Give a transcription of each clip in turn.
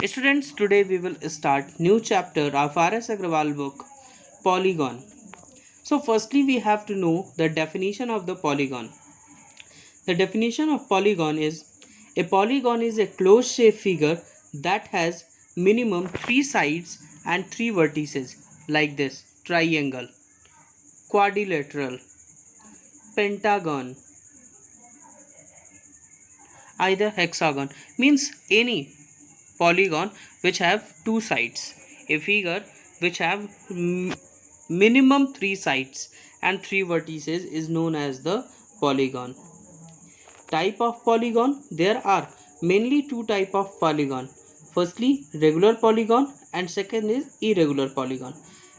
Students, today we will start new chapter of R.S. Agrawal book, Polygon. So firstly we have to know the definition of the polygon. The definition of polygon is a polygon is a closed shape figure that has minimum 3 sides and 3 vertices like this: triangle, quadrilateral, pentagon, either hexagon. Means any polygon which have two sides. A figure which have minimum 3 sides and 3 vertices is known as the polygon. Type of polygon: there are mainly two type of polygon. Firstly, regular polygon, and second is irregular polygon.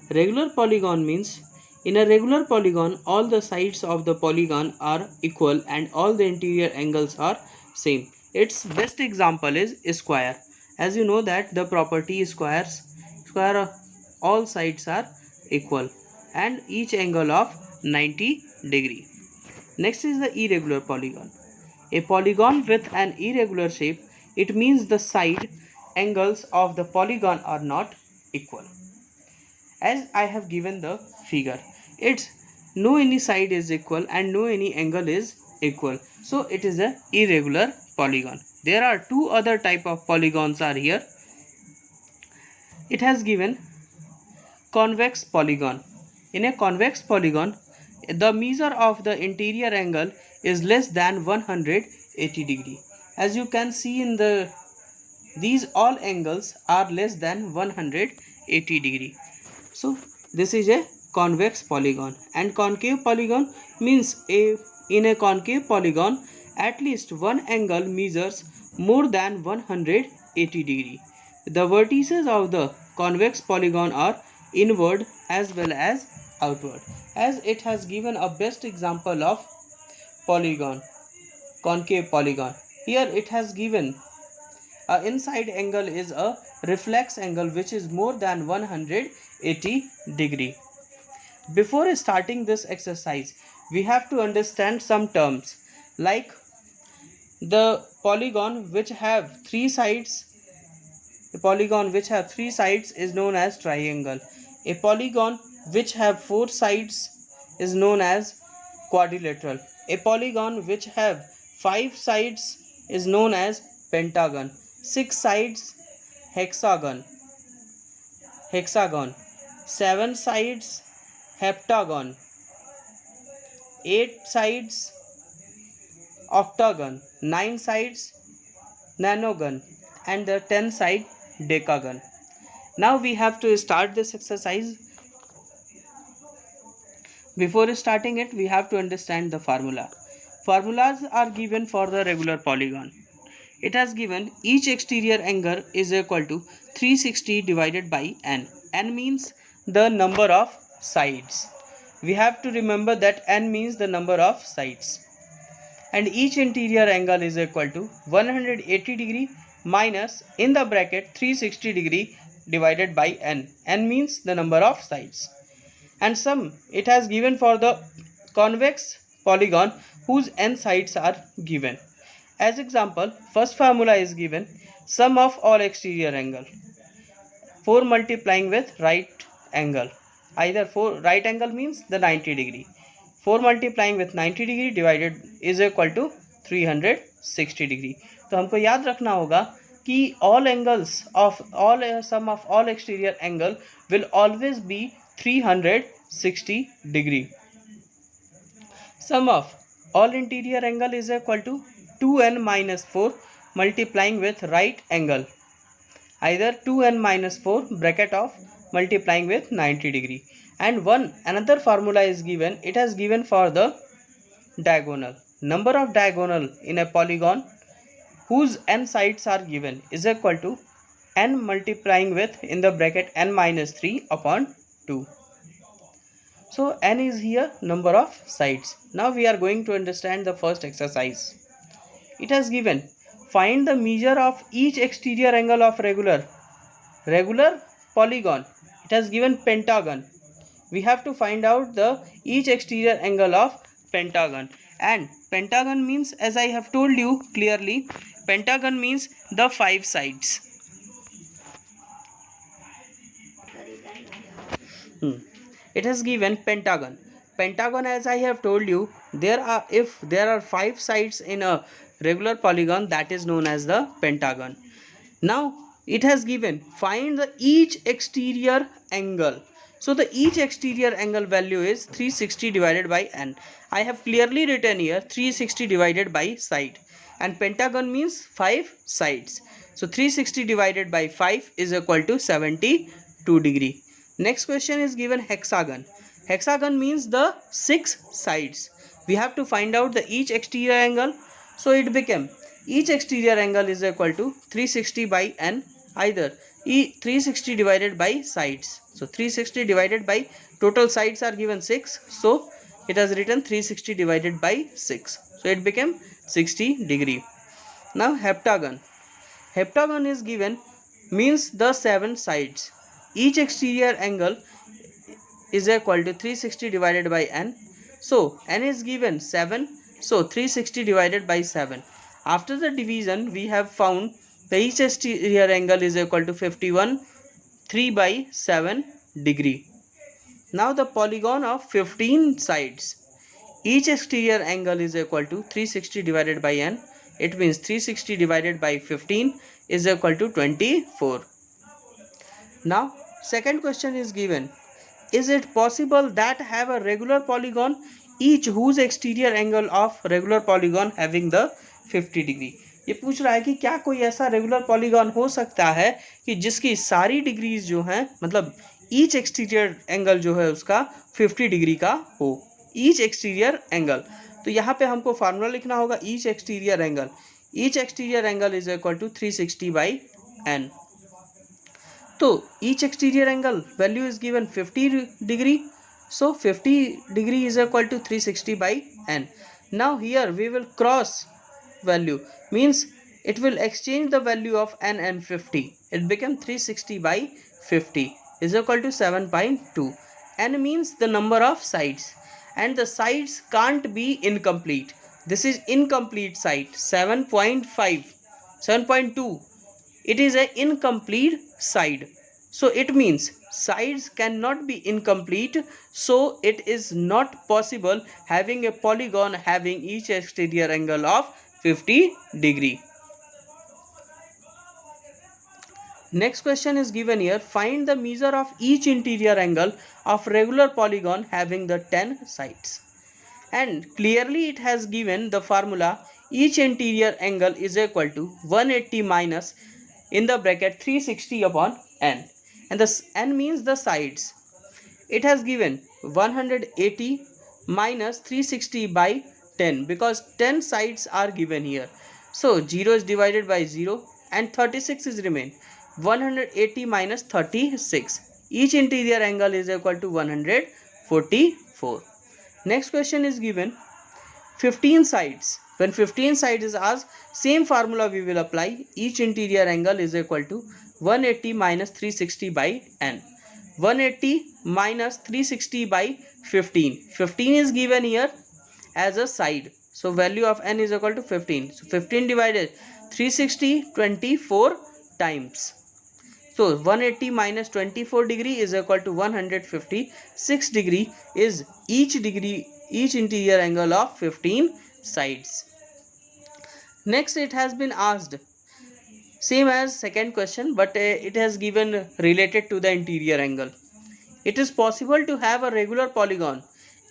Regular polygon means in a regular polygon all the sides of the polygon are equal and all the interior angles are same. Its best example is square. As you know that the property square all sides are equal and each angle of 90 degree. Next is the irregular polygon. A polygon with an irregular shape, it means the side angles of the polygon are not equal. As I have given the figure, it's no any side is equal and no any angle is equal, so it is a irregular polygon. There are two other type of polygons are here. It has given convex polygon. In a convex polygon, the measure of the interior angle is less than 180 degree. As you can see in these all angles are less than 180 degree. So this is a convex polygon. And concave polygon means in a concave polygon at least one angle measures more than 180 degree. The vertices of the convex polygon are inward as well as outward. As it has given a best example of polygon, concave polygon. Here it has given a inside angle is a reflex angle which is more than 180 degree. Before starting this exercise, we have to understand some terms like the polygon which have three sides. A polygon which have three sides is known as triangle. A polygon which have four sides is known as quadrilateral. A polygon which have five sides is known as pentagon. Six sides, hexagon. Seven sides, heptagon. Eight sides, octagon. Nine sides, nonagon, and the 10 side, decagon. Now we have to start this exercise. Before starting it, we have to understand the formula. Formulas are given for the regular polygon. It has given each exterior angle is equal to 360 divided by n. N means the number of sides. We have to remember that n means the number of sides. And each interior angle is equal to 180 degree minus in the bracket 360 degree divided by n. N means the number of sides. And sum it has given for the convex polygon whose n sides are given. As example, first formula is given sum of all exterior angle 4 multiplying with right angle. Either 4 right angle means the 90 degree. 4 multiplying with 90 degree divided is equal to 360 degree. तो हमको याद रखना होगा कि all angles of all sum of all exterior angle will always be 360 degree. Sum of all interior angle is equal to 2n minus 4 multiplying with right angle. Either 2n minus 4 bracket of multiplying with 90 degree. And another formula is given. It has given for the diagonal. Number of diagonal in a polygon whose n sides are given is equal to n multiplying with in the bracket n minus 3 upon 2. So n is here number of sides. Now we are going to understand the first exercise. It has given find the measure of each exterior angle of regular polygon. It has given pentagon. We have to find out the each exterior angle of pentagon. And pentagon means, as I have told you clearly, pentagon means the 5 sides. It has given pentagon. Pentagon, as I have told you, if there are 5 sides in a regular polygon, that is known as the pentagon. Now it has given find the each exterior angle. So the each exterior angle value is 360 divided by n. I have clearly written here 360 divided by side, and pentagon means 5 sides. So 360 divided by 5 is equal to 72 degree. Next question is given hexagon. Hexagon means the 6 sides. We have to find out the each exterior angle. So it became each exterior angle is equal to 360 by n, either 360 divided by sides. So 360 divided by total sides are given 6. So it has written 360 divided by 6. So it became 60 degree. Now heptagon. Heptagon is given means the 7 sides. Each exterior angle is equal to 360 divided by n. So n is given 7. So 360 divided by 7. After the division, we have found the each exterior angle is equal to 51 3 by 7 degree. Now the polygon of 15 sides. Each exterior angle is equal to 360 divided by n. It means 360 divided by 15 is equal to 24. Now second question is given. Is it possible that have a regular polygon each whose exterior angle of regular polygon having the 50 degree? ये पूछ रहा है कि क्या कोई ऐसा regular polygon हो सकता है कि जिसकी सारी डिग्रीज जो हैं, मतलब ईच एक्सटीरियर एंगल जो है उसका 50 डिग्री का हो, ईच एक्सटीरियर एंगल. तो यहाँ पे हमको फार्मूला लिखना होगा each exterior angle. Each exterior angle is equal to 360 by n. तो each exterior angle value is given 50 degree. So 50 degree is equal to 360 by n. Now here we will cross value, means it will exchange the value of n and 50. It became 360 by 50 is equal to 7.2. n means the number of sides, and the sides can't be incomplete. This is incomplete side. 7.5, 7.2. It is an incomplete side. So it means sides cannot be incomplete. So it is not possible having a polygon having each exterior angle of 50 degree. Next question is given here. Find the measure of each interior angle of regular polygon having the 10 sides. And clearly it has given the formula each interior angle is equal to 180 minus in the bracket 360 upon n, and the n means the sides. It has given 180 minus 360 by 10 because 10 sides are given here. So 0 is divided by 0 and 36 is remain. 180 minus 36. Each interior angle is equal to 144. Next question is given 15 sides. When 15 sides is asked, same formula we will apply. Each interior angle is equal to 180 minus 360 by n. 180 minus 360 by 15. 15 is given here as a side. So value of n is equal to 15. So 15 divided 360 24 times. So 180 minus 24 degree is equal to 156 degree is each interior angle of 15 sides. Next it has been asked same as second question, but it has given related to the interior angle. It is possible to have a regular polygon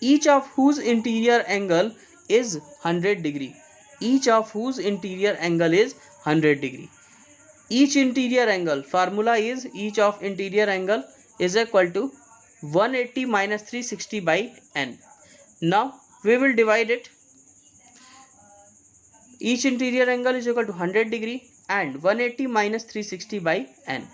each of whose interior angle is 100 degree. Each of whose interior angle is 100 degree. Each interior angle formula is each of interior angle is equal to 180 minus 360 by n. Now we will divide it. Each interior angle is equal to 100 degree and 180 minus 360 by n.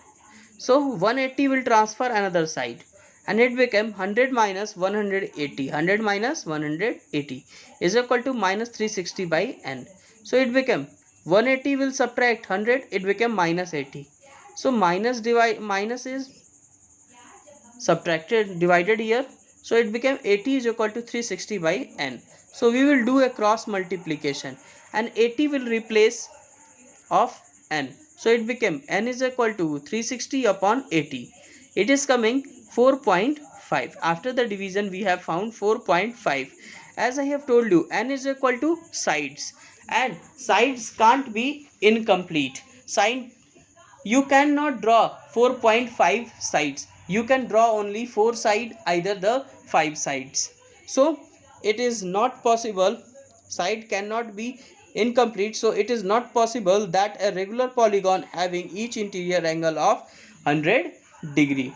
So 180 will transfer another side and it became 100 minus 180. 100 minus 180 is equal to minus 360 by n. So it became 180 will subtract 100, it became minus 80. So minus is subtracted, divided here. So it became 80 is equal to 360 by n. So we will do a cross multiplication and 80 will replace of n. So it became n is equal to 360 upon 80. It is coming 4.5. 5. After the division we have found 4.5. As I have told you, n is equal to sides, and sides can't be incomplete. You cannot draw 4.5 sides. You can draw only 4 sides, either the 5 sides. So it is not possible. Side cannot be incomplete, so it is not possible that a regular polygon having each interior angle of 100 degree.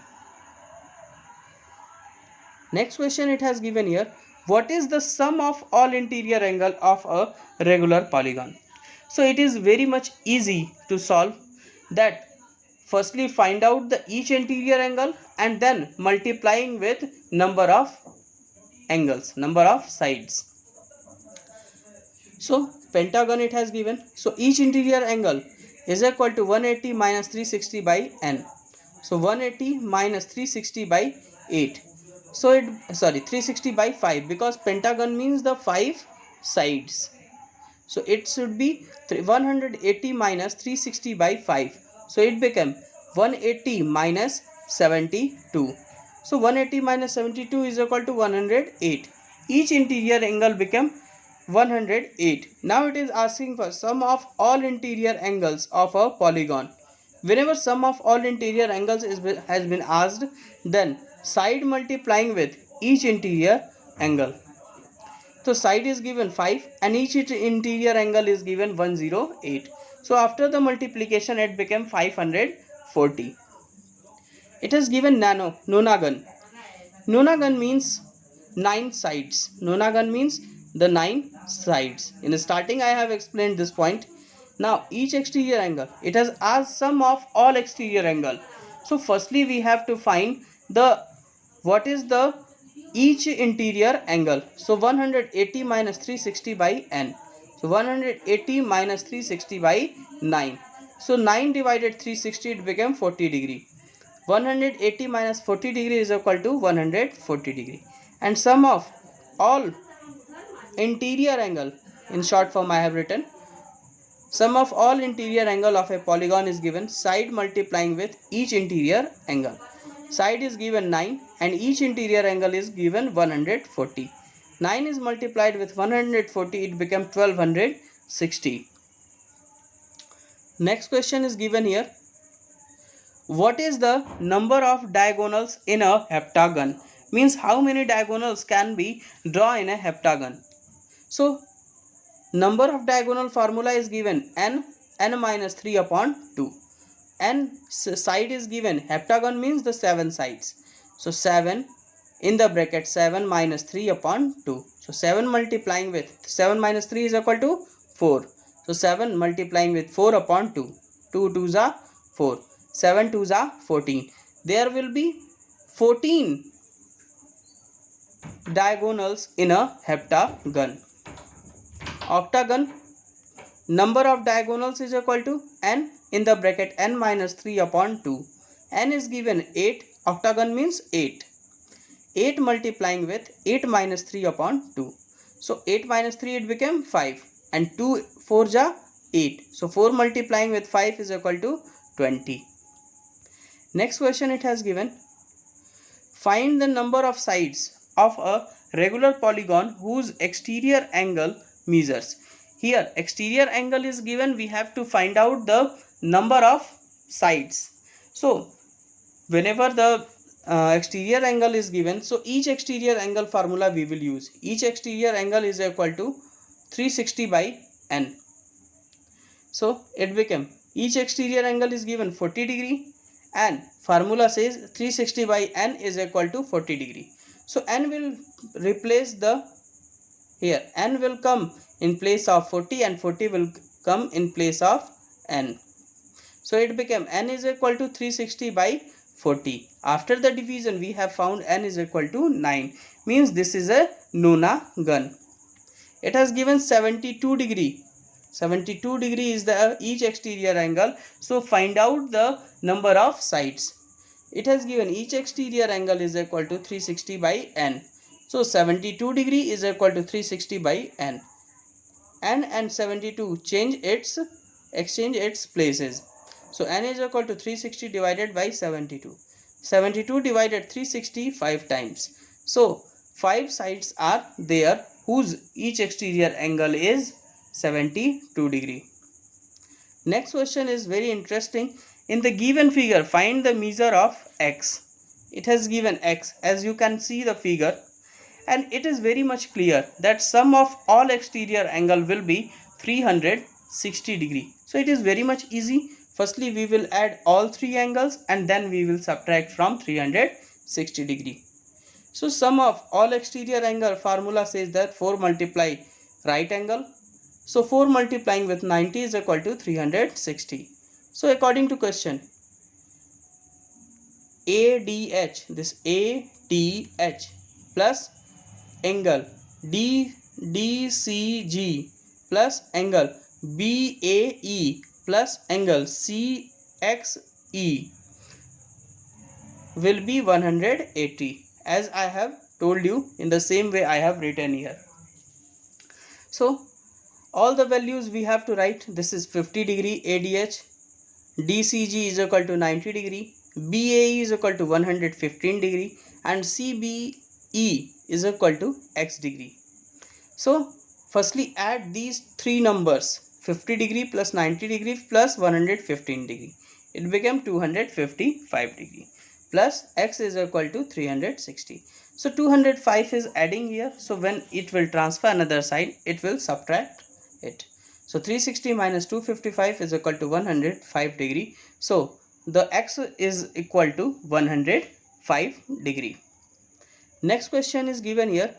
Next question it has given here, what is the sum of all interior angle of a regular polygon? So it is very much easy to solve that. Firstly, find out the each interior angle and then multiplying with number of angles, number of sides. So pentagon it has given. So each interior angle is equal to 180 minus 360 by n. So 180 minus 360 by 8. So 360 by 5, because pentagon means the 5 sides. So it should be 180 minus 360 by 5. So it became 180 minus 72. So 180 minus 72 is equal to 108. Each interior angle became 108. Now it is asking for sum of all interior angles of a polygon. Whenever sum of all interior angles has been asked, then side multiplying with each interior angle. So side is given 5 and each interior angle is given 108. So after the multiplication it became 540. It has given nonagon. Nonagon means 9 sides. Nonagon means the 9 sides. In the starting I have explained this point. Now each exterior angle, it has asked sum of all exterior angle. So firstly we have to find what is the each interior angle. So 180 minus 360 by n. So 180 minus 360 by 9. So 9 divided 360, it became 40 degree. 180 minus 40 degree is equal to 140 degree. And sum of all interior angle, in short form I have written, sum of all interior angle of a polygon is given side multiplying with each interior angle. Side is given 9 and each interior angle is given 140. 9 is multiplied with 140, it became 1260. Next question is given here. What is the number of diagonals in a heptagon? Means how many diagonals can be drawn in a heptagon? So number of diagonal formula is given n minus 3 upon 2. N side is given, heptagon means the 7 sides. So 7 in the bracket 7 minus 3 upon 2. So 7 multiplying with 7 minus 3 is equal to 4. So 7 multiplying with 4 upon 2. 2 2s are 4. 7 2s are 14. There will be 14 diagonals in a heptagon. Octagon, number of diagonals is equal to n in the bracket n minus 3 upon 2. N is given 8. Octagon means 8. 8 multiplying with 8 minus 3 upon 2. So 8 minus 3, it became 5. And 2 4s are 8. So 4 multiplying with 5 is equal to 20. Next question it has given. Find the number of sides of a regular polygon whose exterior angle measures. Here exterior angle is given, we have to find out the number of sides. So whenever the exterior angle is given, so each exterior angle formula we will use. Each exterior angle is equal to 360 by n. So it became, each exterior angle is given 40 degree and formula says 360 by n is equal to 40 degree. So n will replace here n will come in place of 40 and 40 will come in place of n. So it became n is equal to 360 by 40. After the division we have found n is equal to 9. Means this is a nonagon. It has given 72 degree. 72 degree is the each exterior angle. So find out the number of sides. It has given each exterior angle is equal to 360 by n. So 72 degree is equal to 360 by n. N and 72 exchange its places. So n is equal to 360 divided by 72. 72 divided 360 5 times. So 5 sides are there whose each exterior angle is 72 degree. Next question is very interesting. In the given figure, find the measure of x. It has given x, as you can see the figure, and it is very much clear that sum of all exterior angle will be 360 degree. So it is very much easy. Firstly, we will add all three angles and then we will subtract from 360 degree. So sum of all exterior angle formula says that 4 multiply right angle. So 4 multiplying with 90 is equal to 360. So according to question, ADH, this ADH plus angle DCG plus angle BAE plus angle CXE will be 180, as I have told you in the same way I have written here. So all the values we have to write. This is 50 degree ADH, DCG is equal to 90 degree, BAE is equal to 115 degree, and CBE is equal to x degree. So firstly add these three numbers, 50 degree plus 90 degree plus 115 degree. It became 255 degree plus x is equal to 360. So 205 is adding here. So when it will transfer another side, it will subtract it. So 360 minus 255 is equal to 105 degree. So the x is equal to 105 degree. Next question is given here.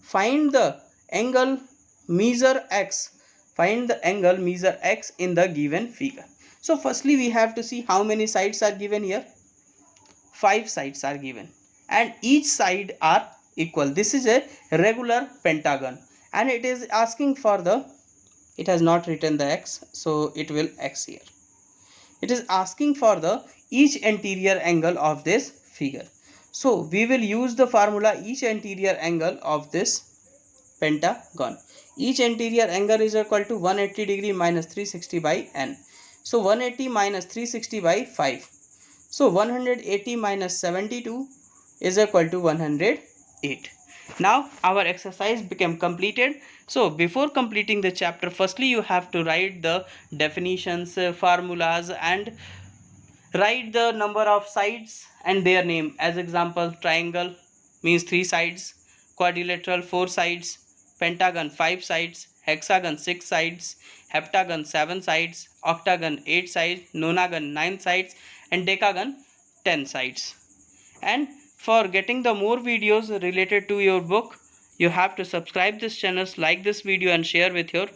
Find the angle measure x. Find the angle measure x in the given figure. So firstly we have to see how many sides are given here. 5 sides are given and each side are equal. This is a regular pentagon and it is asking for the, it has not written the x, so it will x here. It is asking for the each interior angle of this figure. So we will use the formula each interior angle of this pentagon. Each interior angle is equal to 180 degree minus 360 by n. So 180 minus 360 by 5. So 180 minus 72 is equal to 108. Now our exercise became completed. So before completing the chapter, firstly you have to write the definitions, formulas, and write the number of sides and their name. As example, triangle means 3 sides, quadrilateral 4 sides, pentagon 5 sides, hexagon 6 sides, heptagon 7 sides, octagon 8 sides, nonagon 9 sides, and decagon 10 sides. And for getting the more videos related to your book, you have to subscribe this channel, like this video and share with your